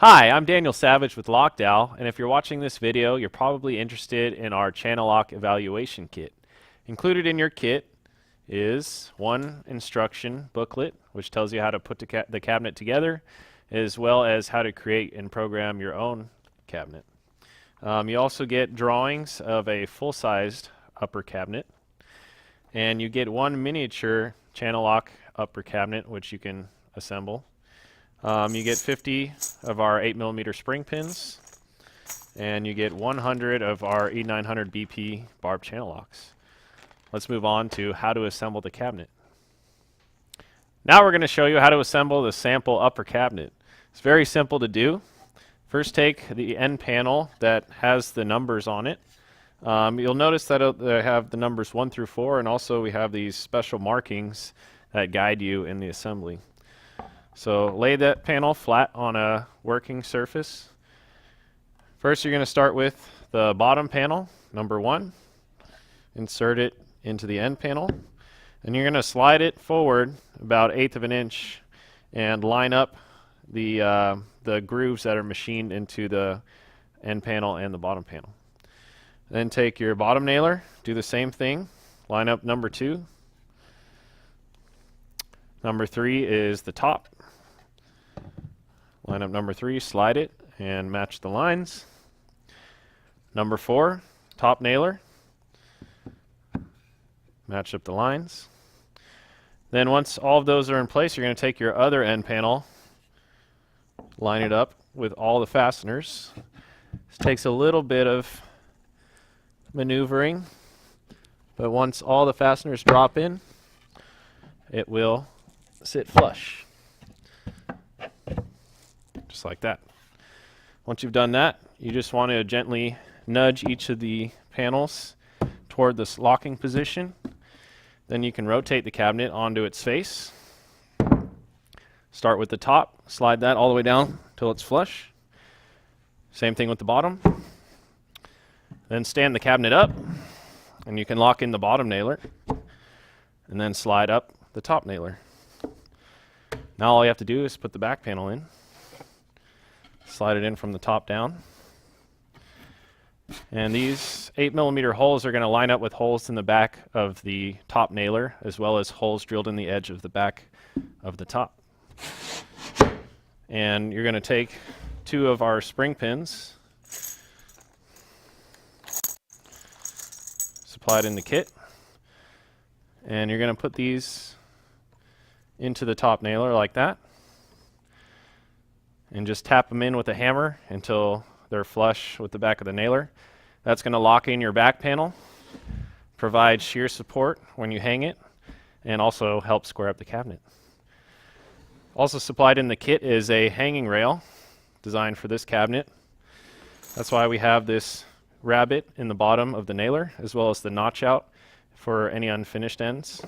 Hi, I'm Daniel Savage with LockDAL, and if you're watching this video, you're probably interested in our channel lock evaluation kit. Included in your kit is one instruction booklet, which tells you how to put the cabinet together, as well as how to create and program your own cabinet. You also get drawings of a full-sized upper cabinet, and you get one miniature channel lock upper cabinet, which you can assemble. You get 50 of our 8mm spring pins, and you get 100 of our E900 BP barb channel locks. Let's move on to how to assemble the cabinet. Now we're going to show you how to assemble the sample upper cabinet. It's very simple to do. First, take the end panel that has the numbers on it. You'll notice that they have the numbers 1 through 4, and also we have these special markings that guide you in the assembly. So lay that panel flat on a working surface. First, you're going to start with the bottom panel, number 1. Insert it into the end panel, and you're going to slide it forward about 1/8 of an inch and line up the grooves that are machined into the end panel and the bottom panel. Then take your bottom nailer, do the same thing, line up number 2. Number 3 is the top. Line up number 3, slide it, and match the lines. Number 4, top nailer. Match up the lines. Then once all of those are in place, you're going to take your other end panel, line it up with all the fasteners. This takes a little bit of maneuvering, but once all the fasteners drop in, it will sit flush. Just like that. Once you've done that, you just want to gently nudge each of the panels toward this locking position. Then you can rotate the cabinet onto its face. Start with the top, slide that all the way down till it's flush. Same thing with the bottom. Then stand the cabinet up, and you can lock in the bottom nailer, and then slide up the top nailer. Now all you have to do is put the back panel in. Slide it in from the top down. And these 8mm holes are going to line up with holes in the back of the top nailer, as well as holes drilled in the edge of the back of the top. And you're going to take 2 of our spring pins, supplied in the kit, and you're going to put these into the top nailer like that, and just tap them in with a hammer until they're flush with the back of the nailer. That's going to lock in your back panel, provide shear support when you hang it, and also help square up the cabinet. Also supplied in the kit is a hanging rail designed for this cabinet. That's why we have this rabbet in the bottom of the nailer, as well as the notch out for any unfinished ends.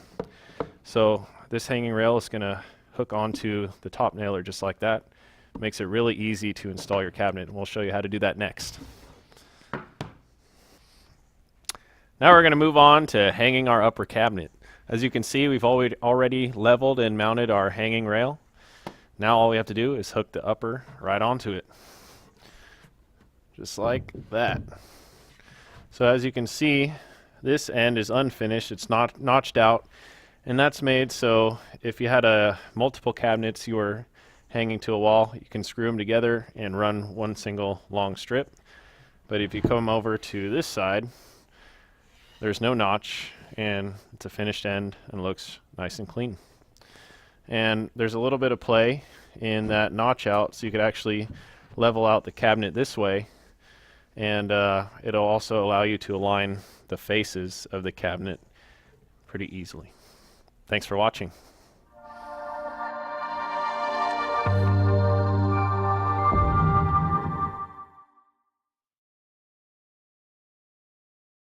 So this hanging rail is going to hook onto the top nailer just like that. Makes it really easy to install your cabinet, and we'll show you how to do that next. Now we're going to move on to hanging our upper cabinet. As you can see, we've already leveled and mounted our hanging rail. Now all we have to do is hook the upper right onto it. Just like that. So as you can see, this end is unfinished. It's not notched out, and that's made so if you had multiple cabinets you were hanging to a wall, you can screw them together and run one single long strip. But if you come over to this side, there's no notch, and it's a finished end and looks nice and clean. And there's a little bit of play in that notch out, so you could actually level out the cabinet this way, and it'll also allow you to align the faces of the cabinet pretty easily. Thanks for watching.